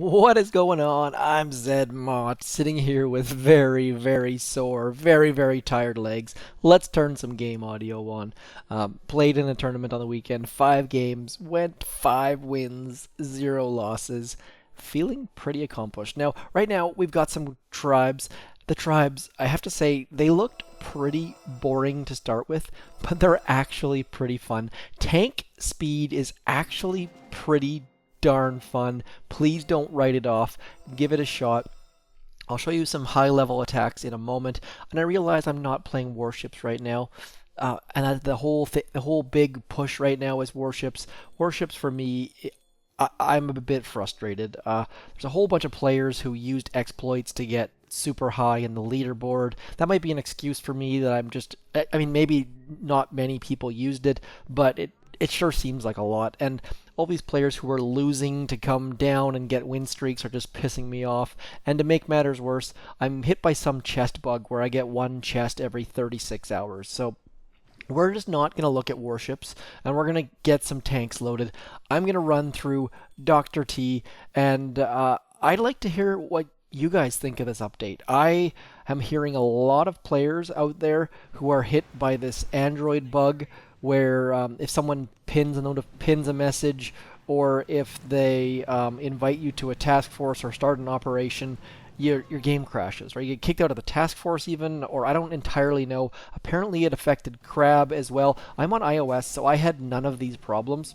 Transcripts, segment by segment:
What is going on? I'm zmoT, sitting here with very, very sore, very, very tired legs. Let's turn some game audio on. Played in a tournament on the weekend, 5 games, went 5 wins, 0 losses. Feeling pretty accomplished. Now, right now, we've got some tribes. The tribes, I have to say, they looked pretty boring to start with, but they're actually pretty fun. Tank speed is actually pretty darn fun. Please don't write it off. Give it a shot. I'll show you some high level attacks in a moment. And I realize I'm not playing warships right now. The whole big push right now is warships. Warships for me, I'm a bit frustrated. There's a whole bunch of players who used exploits to get super high in the leaderboard. That might be an excuse for me that I'm just. I mean, maybe not many people used it, but it sure seems like a lot. And all these players who are losing to come down and get win streaks are just pissing me off. And to make matters worse, I'm hit by some chest bug where I get one chest every 36 hours. So we're just not going to look at warships, and we're going to get some tanks loaded. I'm going to run through Dr. T, and I'd like to hear what you guys think of this update. I am hearing a lot of players out there who are hit by this Android bug where if someone pins a message, or if they invite you to a task force or start an operation, your game crashes, right? You get kicked out of the task force even, or I don't entirely know. Apparently it affected Crab as well. I'm on iOS, so I had none of these problems.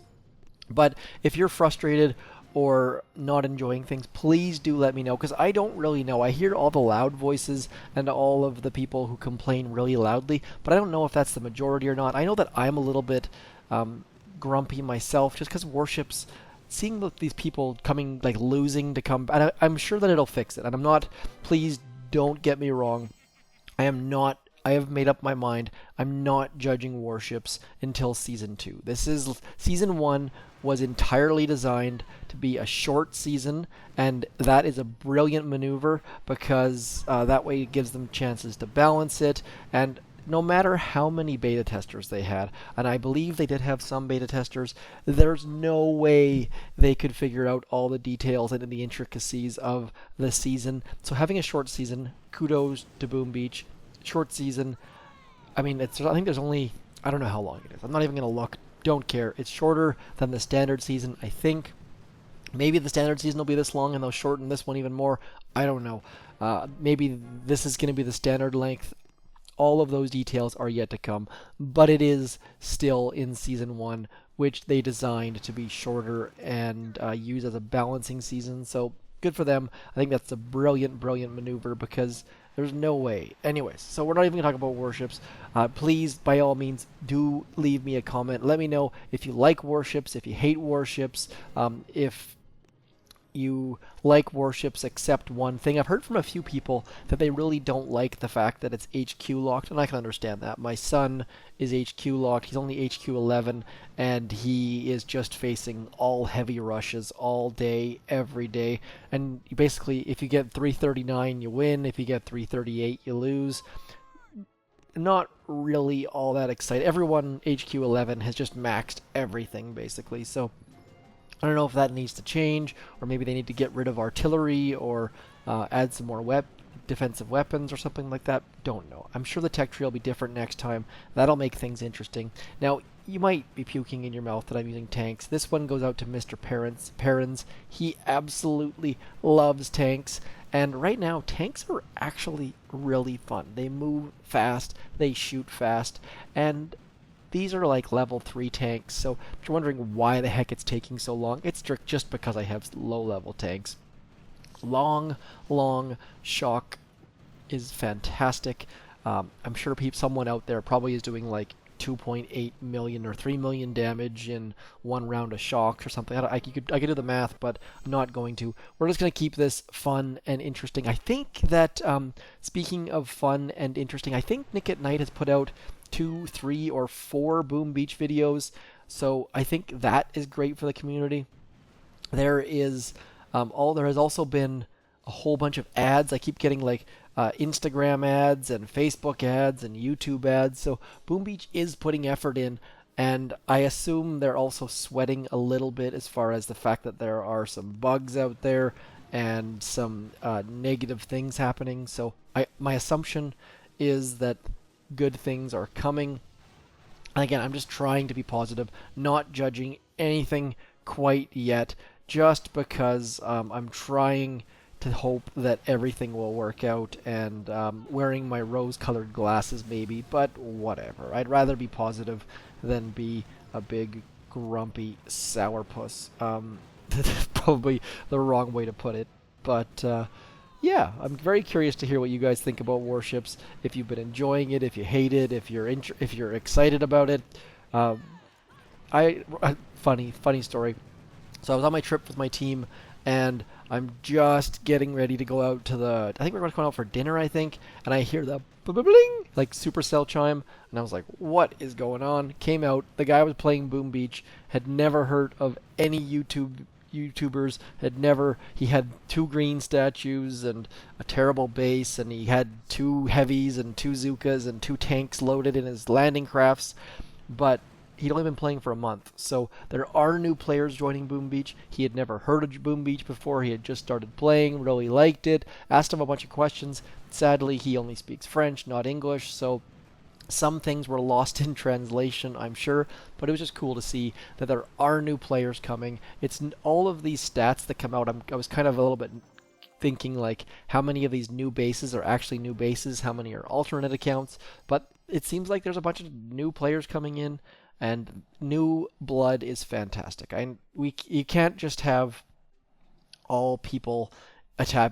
But if you're frustrated or not enjoying things, please do let me know, because I don't really know. I hear all the loud voices and all of the people who complain really loudly, but I don't know if that's the majority or not. I know that I'm a little bit grumpy myself, just because warships, seeing these people coming, like losing to come, and I'm sure that it'll fix it. And I'm not, please don't get me wrong, I am not. I have made up my mind. I'm not judging warships until season 2. Season 1 was entirely designed to be a short season, and that is a brilliant maneuver because that way it gives them chances to balance it. And no matter how many beta testers they had, and I believe they did have some beta testers, there's no way they could figure out all the details and the intricacies of the season. So having a short season, kudos to Boom Beach. Short season. I mean, I think there's only, I don't know how long it is. I'm not even going to look. Don't care. It's shorter than the standard season, I think. Maybe the standard season will be this long and they'll shorten this one even more. I don't know. Maybe this is going to be the standard length. All of those details are yet to come, but it is still in season 1, which they designed to be shorter and use as a balancing season. So good for them. I think that's a brilliant, brilliant maneuver because there's no way. Anyways, so we're not even going to talk about warships. Please, by all means, do leave me a comment. Let me know if you like warships, if you hate warships, if you like warships except one thing. I've heard from a few people that they really don't like the fact that it's HQ locked, and I can understand that. My son is HQ locked. He's only HQ 11, and he is just facing all heavy rushes all day, every day. And basically, if you get 339, you win. If you get 338, you lose. Not really all that excited. Everyone HQ 11 has just maxed everything, basically. So I don't know if that needs to change, or maybe they need to get rid of artillery, or add some more defensive weapons or something like that. Don't know. I'm sure the tech tree will be different next time. That'll make things interesting. Now, you might be puking in your mouth that I'm using tanks. This one goes out to Mr. Perrins. He absolutely loves tanks. And right now, tanks are actually really fun. They move fast, they shoot fast, and these are like level 3 tanks, so if you're wondering why the heck it's taking so long, it's just because I have low level tanks. Long shock is fantastic. I'm sure someone out there probably is doing like 2.8 million or 3 million damage in one round of shocks or something. I could do the math, but I'm not going to. We're just going to keep this fun and interesting. I think that, speaking of fun and interesting, I think Nick at Night has put out 2, 3, or 4 Boom Beach videos, so I think that is great for the community. There is there has also been a whole bunch of ads. I keep getting like Instagram ads and Facebook ads and YouTube ads. So Boom Beach is putting effort in, and I assume they're also sweating a little bit as far as the fact that there are some bugs out there and some negative things happening. So my assumption is that good things are coming. Again, I'm just trying to be positive, not judging anything quite yet, just because I'm trying to hope that everything will work out, and wearing my rose-colored glasses maybe, but whatever. I'd rather be positive than be a big grumpy sourpuss. That's probably the wrong way to put it, but yeah, I'm very curious to hear what you guys think about Warships. If you've been enjoying it, if you hate it, if you're excited about it. Funny story. So I was on my trip with my team, and I'm just getting ready to go out to the. I think we're going to go out for dinner. I think, and I hear the bling like Supercell chime, and I was like, "What is going on?" Came out. The guy was playing Boom Beach. Had never heard of any YouTubers. He had 2 green statues and a terrible base, and he had 2 heavies and 2 zookas and 2 tanks loaded in his landing crafts, but he'd only been playing for a month. So there are new players joining Boom Beach. He had never heard of Boom Beach before. He had just started playing, really liked it, asked him a bunch of questions. Sadly, he only speaks French, not English, so some things were lost in translation, I'm sure, but it was just cool to see that there are new players coming. It's all of these stats that come out. I was kind of a little bit thinking like how many of these new bases are actually new bases, how many are alternate accounts, but it seems like there's a bunch of new players coming in, and new blood is fantastic. You can't just have all people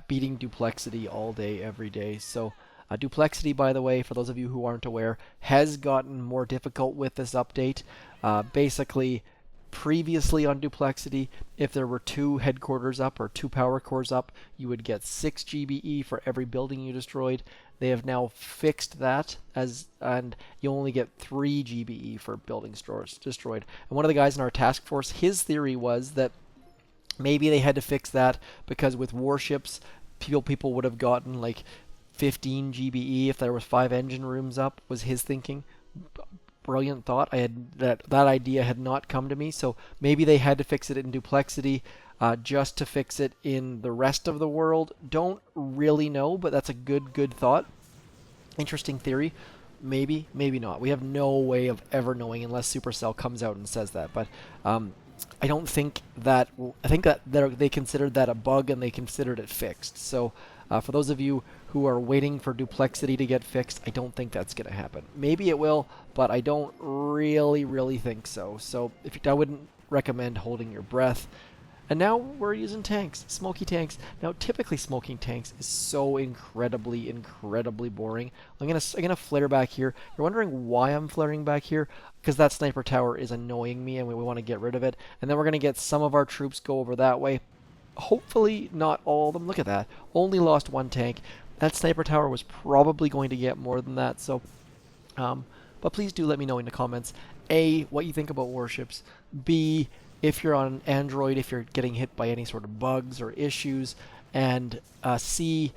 beating Duplexity all day, every day. So Duplexity, by the way, for those of you who aren't aware, has gotten more difficult with this update. Basically, previously on Duplexity, if there were 2 headquarters up or 2 power cores up, you would get 6 GBE for every building you destroyed. They have now fixed that, and you only get 3 GBE for building stores destroyed. And one of the guys in our task force, his theory was that maybe they had to fix that because with warships, people would have gotten like 15 GBE if there was 5 engine rooms up, was his thinking. Brilliant thought. That idea had not come to me, so maybe they had to fix it in Duplexity just to fix it in the rest of the world. Don't really know, but that's a good thought. Interesting theory. Maybe, maybe not. We have no way of ever knowing unless Supercell comes out and says that. But I don't think that. I think that they considered that a bug and they considered it fixed. So for those of you who are waiting for Duplexity to get fixed, I don't think that's going to happen. Maybe it will, but I don't really think so. So I wouldn't recommend holding your breath. And now we're using tanks, smoky tanks. Now typically smoking tanks is so incredibly boring. I'm gonna flare back here. You're wondering why I'm flaring back here? Because that sniper tower is annoying me and we want to get rid of it. And then we're gonna get some of our troops go over that way. Hopefully not all of them. Look at that. Only lost 1 tank. That sniper tower was probably going to get more than that. So, but please do let me know in the comments, A, what you think about warships, B, if you're on Android, if you're getting hit by any sort of bugs or issues, and C,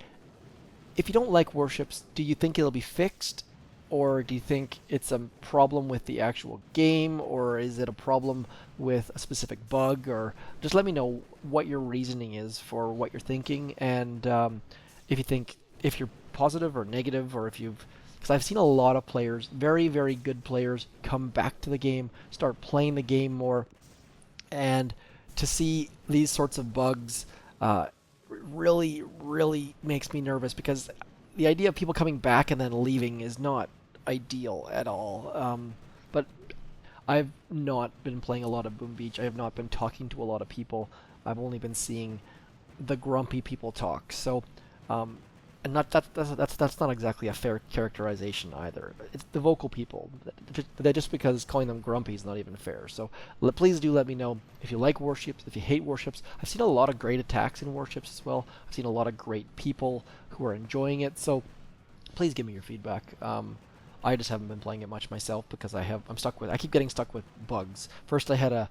if you don't like warships, do you think it'll be fixed, or do you think it's a problem with the actual game, or is it a problem with a specific bug? Or just let me know what your reasoning is for what you're thinking, and if you're positive or negative, or if you've, because I've seen a lot of players, very good players, come back to the game, start playing the game more. And to see these sorts of bugs really makes me nervous, because the idea of people coming back and then leaving is not ideal at all. But I've not been playing a lot of Boom Beach. I have not been talking to a lot of people. I've only been seeing the grumpy people talk. So, and that's not exactly a fair characterization either. It's the vocal people. That just because calling them grumpy is not even fair. So please do let me know if you like warships, if you hate warships. I've seen a lot of great attacks in warships as well. I've seen a lot of great people who are enjoying it. So please give me your feedback. I just haven't been playing it much myself because I keep getting stuck with bugs. First I had a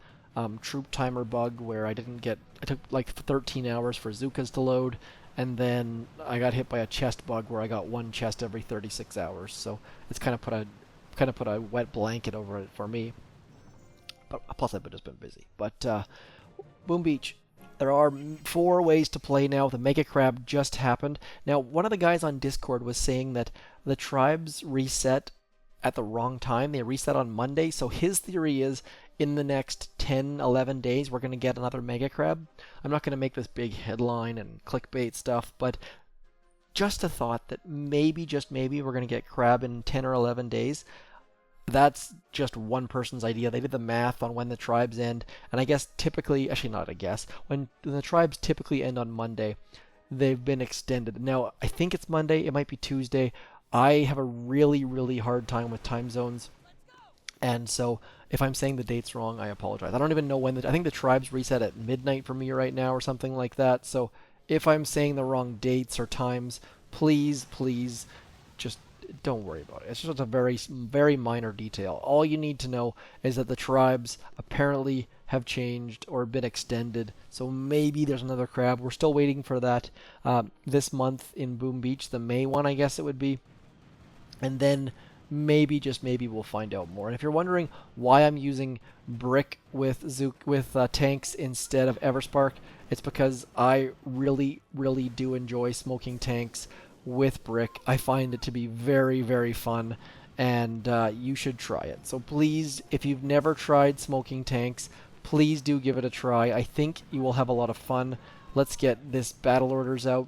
troop timer bug where it took like 13 hours for zookas to load. And then I got hit by a chest bug where I got 1 chest every 36 hours. So it's kind of put a wet blanket over it for me. But plus I've just been busy. But Boom Beach, There are 4 ways to play now. The Mega Crab just happened. Now, one of the guys on Discord was saying that the tribes reset at the wrong time. They reset on Monday. So his theory is in the next 10, 11 days, we're going to get another Mega Crab. I'm not going to make this big headline and clickbait stuff, but just a thought that maybe, just maybe, we're going to get crab in 10 or 11 days. That's just one person's idea. They did the math on when the tribes end, and I guess typically, actually not a guess, when the tribes typically end on Monday, they've been extended. Now, I think it's Monday, it might be Tuesday. I have a really, really hard time with time zones, and so if I'm saying the dates wrong, I apologize. I don't even know when I think the tribes reset at midnight for me right now or something like that, so if I'm saying the wrong dates or times, please, please, just don't worry about it. It's just a very, very minor detail. All you need to know is that the tribes apparently have changed or been extended. So maybe there's another crab. We're still waiting for that this month in Boom Beach, the May one, I guess it would be. And then maybe, just maybe, we'll find out more. And if you're wondering why I'm using brick with tanks instead of Everspark, it's because I really, really do enjoy smoking tanks with brick. I find it to be very, very fun, and you should try it. So please, if you've never tried smoking tanks, please do give it a try. I think you will have a lot of fun. Let's get this battle orders out.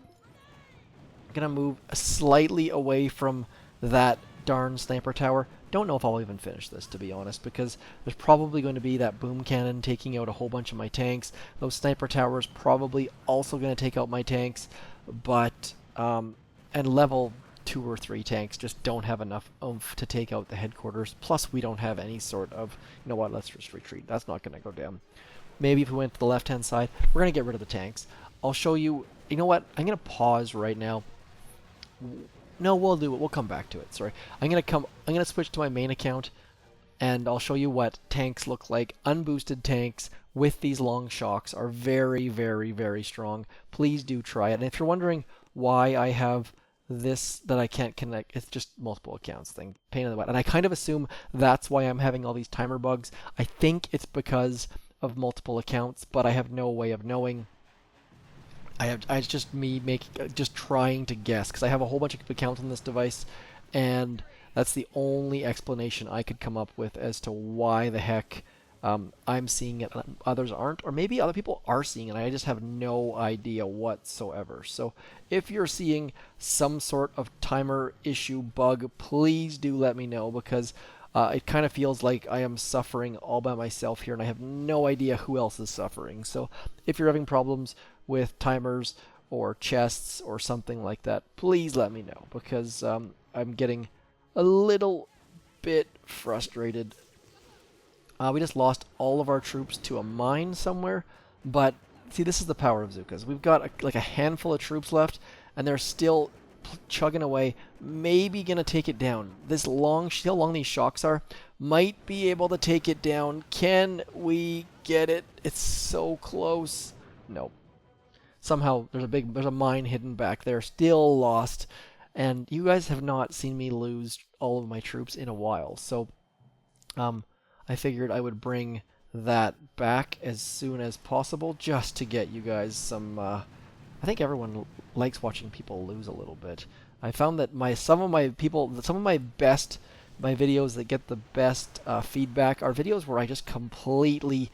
I'm gonna move slightly away from that darn sniper tower. Don't know if I'll even finish this, to be honest, because there's probably going to be that boom cannon taking out a whole bunch of my tanks. Those sniper towers probably also going to take out my tanks, but and level 2 or 3 tanks just don't have enough oomph to take out the headquarters. Plus, we don't have any sort of, you know what, let's just retreat. That's not going to go down. Maybe if we went to the left-hand side, we're going to get rid of the tanks. I'll show you, you know what, I'm going to pause right now. No, we'll do it. We'll come back to it. Sorry. I'm gonna switch to my main account, and I'll show you what tanks look like. Unboosted tanks with these long shocks are very, very, very strong. Please do try it. And if you're wondering why I have this that I can't connect, it's just multiple accounts thing. Pain in the butt. And I kind of assume that's why I'm having all these timer bugs. I think it's because of multiple accounts, but I have no way of knowing. It's just me just trying to guess, because I have a whole bunch of accounts on this device, and that's the only explanation I could come up with as to why the heck I'm seeing it and others aren't, or maybe other people are seeing it and I just have no idea whatsoever. So if you're seeing some sort of timer issue bug, please do let me know, because it kind of feels like I am suffering all by myself here, and I have no idea who else is suffering. So if you're having problems with timers or chests or something like that, please let me know, because I'm getting a little bit frustrated. We just lost all of our troops to a mine somewhere, but see, this is the power of zookas. We've got like a handful of troops left, and they're still chugging away, maybe gonna take it down. This long, see how long these shocks are? Might be able to take it down. Can we get it? It's so close. Nope. Somehow there's a mine hidden back there. Still lost. And you guys have not seen me lose all of my troops in a while. So I figured I would bring that back as soon as possible, just to get you guys some I think everyone likes watching people lose a little bit. I found that some of my videos that get the best feedback are videos where I just completely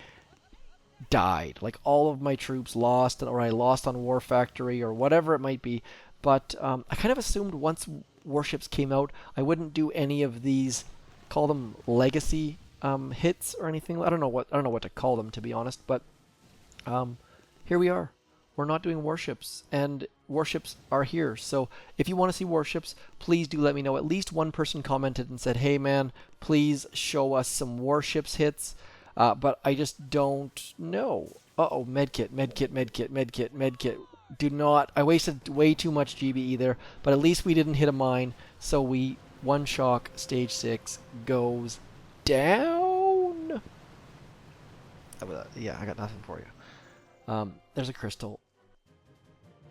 died. Like all of my troops lost, or I lost on War Factory, or whatever it might be. But I kind of assumed once Warships came out, I wouldn't do any of these, call them legacy hits or anything. I don't know what to call them, to be honest. But here we are. We're not doing warships, and warships are here. So if you want to see warships, please do let me know. At least one person commented and said, hey man, please show us some warships hits. But I just don't know. Uh-oh, medkit, medkit, medkit, medkit, medkit. Do not, I wasted way too much GBE there, but at least we didn't hit a mine, so one shock, stage 6 goes down. Yeah, I got nothing for you. There's a crystal.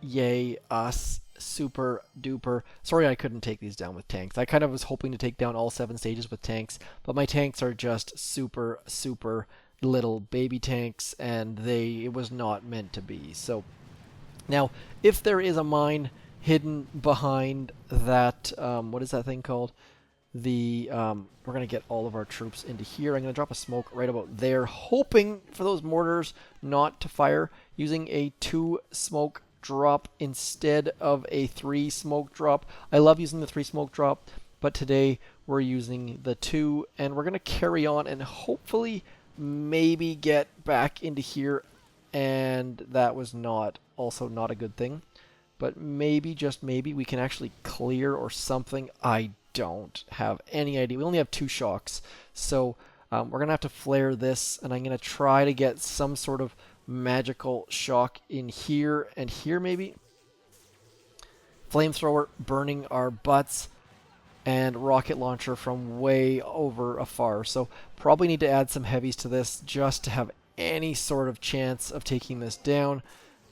Yay, us. Super duper. Sorry I couldn't take these down with tanks. I kind of was hoping to take down all 7 stages with tanks, but my tanks are just super, super little baby tanks, and it was not meant to be. So now, if there is a mine hidden behind that, what is that thing called? We're gonna get all of our troops into here. I'm gonna drop a smoke right about there, hoping for those mortars not to fire, using a 2 smoke drop instead of a 3 smoke drop. I love using the 3 smoke drop, but today we're using the 2, and we're gonna carry on and hopefully maybe get back into here. And that was also not a good thing, but maybe, just maybe, we can actually clear or something. I don't have any idea. We only have 2 shocks, so we're gonna have to flare this, and I'm gonna try to get some sort of magical shock in here and here, maybe. Flamethrower burning our butts, and rocket launcher from way over afar. So probably need to add some heavies to this just to have any sort of chance of taking this down.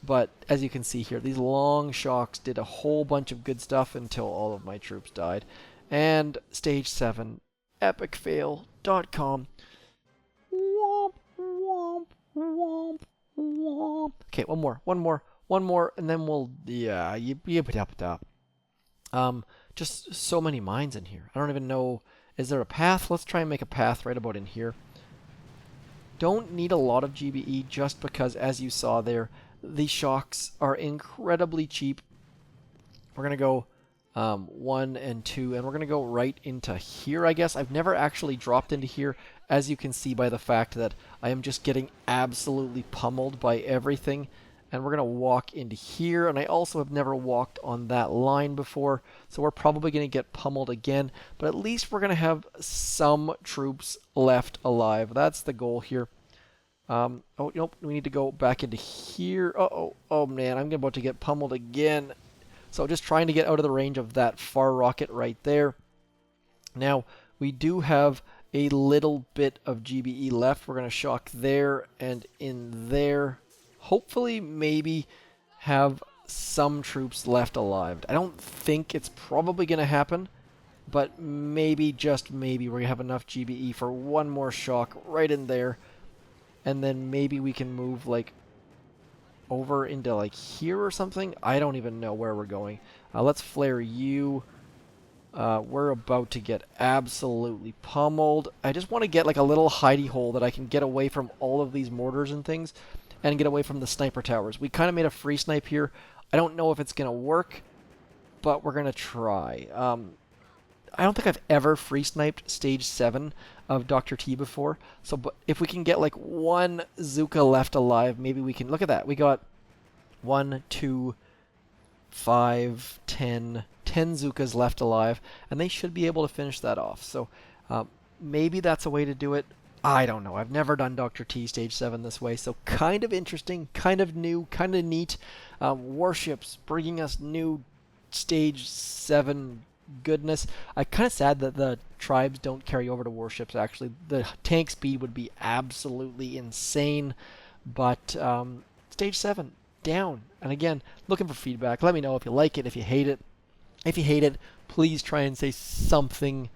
But as you can see here, these long shocks did a whole bunch of good stuff until all of my troops died. And stage 7, epicfail.com. Womp, womp, womp, womp. Okay, one more, and then we'll, yeah, just so many mines in here. I don't even know, is there a path? Let's try and make a path right about in here. Don't need a lot of GBE just because, as you saw there, the shocks are incredibly cheap. We're going to go 1 and 2, and we're going to go right into here, I guess. I've never actually dropped into here, as you can see by the fact that I am just getting absolutely pummeled by everything. And we're going to walk into here, and I also have never walked on that line before, so we're probably going to get pummeled again, but at least we're going to have some troops left alive. That's the goal here. Oh, nope, we need to go back into here. Oh man, I'm about to get pummeled again. So just trying to get out of the range of that far rocket right there. Now, we do have a little bit of GBE left. We're going to shock there and in there. Hopefully, maybe have some troops left alive. I don't think it's probably going to happen, but maybe, just maybe, we're going to have enough GBE for one more shock right in there. And then maybe we can move, like, over into, like, here or something. I don't even know where we're going. Let's flare you. We're about to get absolutely pummeled. I just want to get, like, a little hidey hole that I can get away from all of these mortars and things, and get away from the sniper towers. We kind of made a free snipe here. I don't know if it's going to work, but we're going to try. I don't think I've ever free sniped stage 7 of Dr.T before. So but if we can get like 1 zooka left alive, maybe we can. Look at that. We got 1, 2, 5, 10 zookas left alive, and they should be able to finish that off. So maybe that's a way to do it. I don't know. I've never done Dr.T Stage 7 this way, so kind of interesting, kind of new, kind of neat. Warships bringing us new Stage 7 goodness. I'm kind of sad that the tribes don't carry over to warships, actually. The tank speed would be absolutely insane, but Stage 7, down. And again, looking for feedback. Let me know if you like it, if you hate it. If you hate it, please try and say something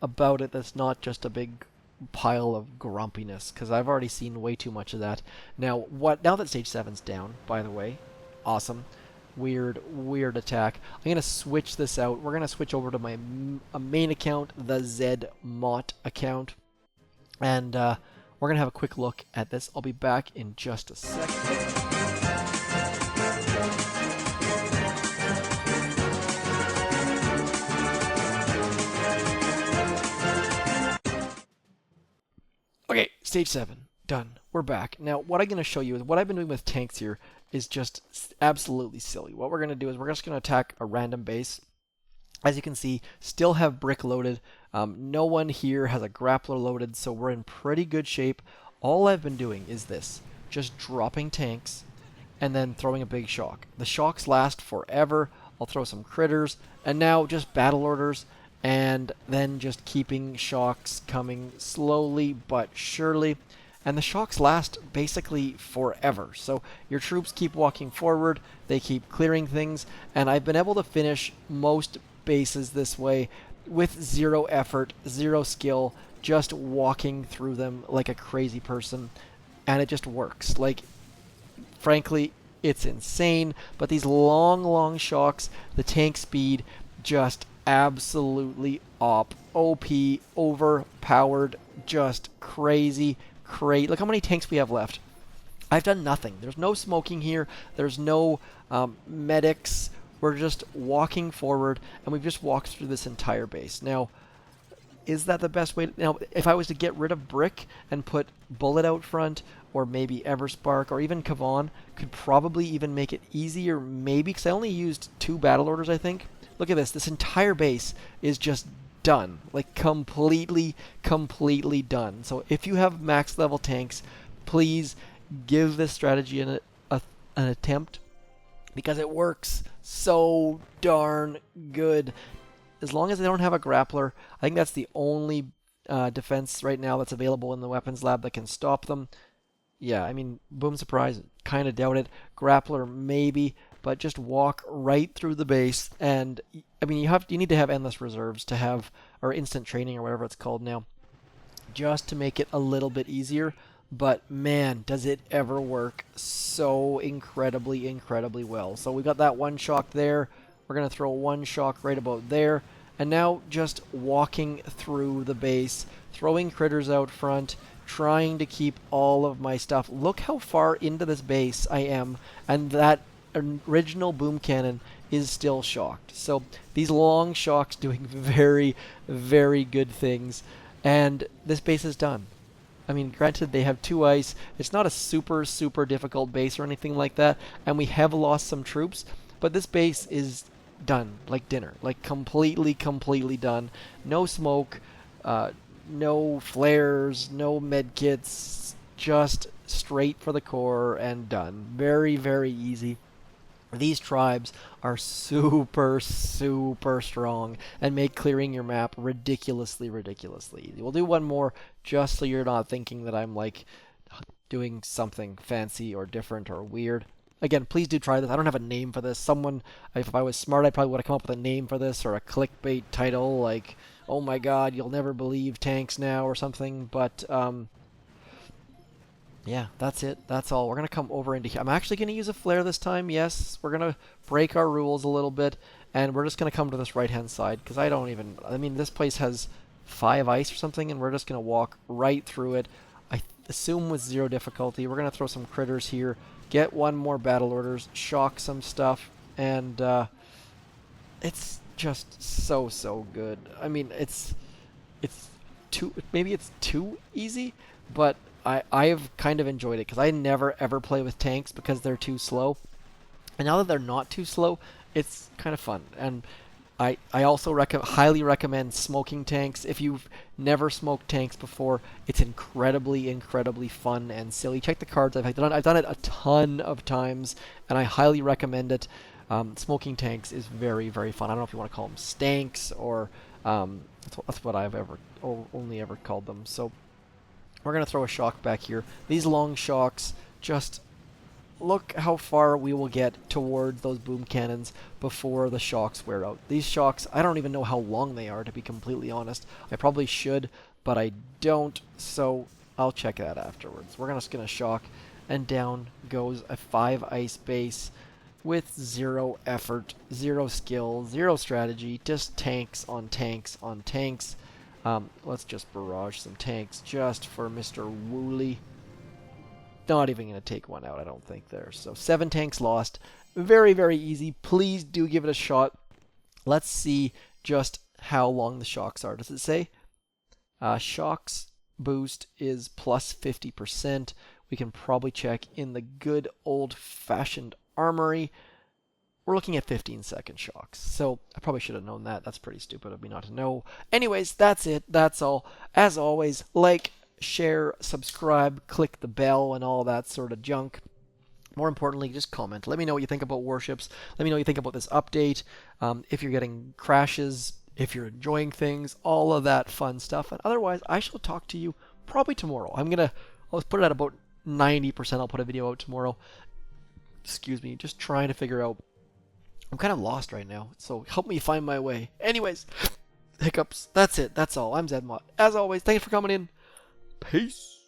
about it that's not just a big pile of grumpiness, because I've already seen way too much of that. Now that stage 7's down, by the way, awesome. Weird attack. I'm gonna switch this out. We're gonna switch over to my main account, the zmoT account, and we're gonna have a quick look at this. I'll be back in just a second. Okay, stage 7, done. We're back. Now, what I'm going to show you is what I've been doing with tanks here is just absolutely silly. What we're going to do is we're just going to attack a random base. As you can see, still have brick loaded. No one here has a grappler loaded, so we're in pretty good shape. All I've been doing is this, just dropping tanks and then throwing a big shock. The shocks last forever. I'll throw some critters, and now just battle orders, and then just keeping shocks coming slowly but surely. And the shocks last basically forever. So your troops keep walking forward, they keep clearing things, and I've been able to finish most bases this way with 0 effort, 0 skill, just walking through them like a crazy person, and it just works. Like, frankly, it's insane, but these long shocks, the tank speed, just absolutely OP, overpowered, just crazy, crazy. Look how many tanks we have left. I've done nothing. There's no smoking here. There's no medics. We're just walking forward, and we've just walked through this entire base. Now, is that the best way? Now, if I was to get rid of Brick and put Bullit out front, or maybe Everspark, or even Kavan, could probably even make it easier, maybe, because I only used 2 battle orders, I think. Look at this. This entire base is just done. Like, completely done. So if you have max level tanks, please give this strategy an attempt, because it works so darn good. As long as they don't have a grappler, I think that's the only defense right now that's available in the weapons lab that can stop them. Yeah, I mean, boom surprise, kind of doubt it. Grappler maybe, but just walk right through the base. And I mean, you need to have endless reserves to have, or instant training or whatever it's called now, just to make it a little bit easier. But man, does it ever work so incredibly well. So we got that 1 shock there. We're going to throw 1 shock right about there. And now just walking through the base, throwing critters out front, trying to keep all of my stuff. Look how far into this base I am, and that original boom cannon is still shocked. So these long shocks doing very good things. And this base is done. I mean, granted, they have 2 ice. It's not a super difficult base or anything like that, and we have lost some troops, but this base is done, like dinner. Like, completely done. No smoke, no flares, no medkits, just straight for the core and done. Very easy. These tribes are super strong and make clearing your map ridiculously easy. We'll do one more just so you're not thinking that I'm like doing something fancy or different or weird. Again, please do try this. I don't have a name for this. Someone, if I was smart, I probably would have come up with a name for this, or a clickbait title like, oh my god, you'll never believe tanks now, or something. But yeah, that's it. That's all. We're going to come over into here. I'm actually going to use a flare this time. Yes, we're going to break our rules a little bit, and we're just going to come to this right-hand side, because I mean, this place has 5 ice or something, and we're just going to walk right through it. I assume with 0 difficulty. We're going to throw some critters here, get 1 more battle orders, shock some stuff, and it's just so good. I mean, maybe it's too easy, but I have kind of enjoyed it, because I never ever play with tanks because they're too slow. And now that they're not too slow, it's kind of fun. And I also highly recommend smoking tanks. If you've never smoked tanks before, it's incredibly fun and silly. Check the cards. I've done it a ton of times, and I highly recommend it. Smoking tanks is very fun. I don't know if you want to call them stanks, or that's what I've only ever called them. So we're going to throw a shock back here. These long shocks, just look how far we will get towards those boom cannons before the shocks wear out. These shocks, I don't even know how long they are, to be completely honest. I probably should, but I don't, so I'll check that afterwards. We're just going to shock, and down goes a 5 ice base with 0 effort, 0 skill, 0 strategy, just tanks on tanks on tanks. Let's just barrage some tanks just for Mr. Wooly. Not even going to take 1 out, I don't think, there. So 7 tanks lost. Very easy. Please do give it a shot. Let's see just how long the shocks are. Does it say? Shocks boost is plus 50%. We can probably check in the good old-fashioned armory. We're looking at 15-second shocks. So I probably should have known that. That's pretty stupid of me not to know. Anyways, that's it. That's all. As always, like, share, subscribe, click the bell, and all that sort of junk. More importantly, just comment. Let me know what you think about warships. Let me know what you think about this update. If you're getting crashes, if you're enjoying things, all of that fun stuff. And otherwise, I shall talk to you probably tomorrow. I'll put it at about 90%. I'll put a video out tomorrow. Excuse me. Just trying to figure out. I'm kind of lost right now, so help me find my way. Anyways, hiccups. That's it. That's all. I'm zmoT. As always, thanks for coming in. Peace.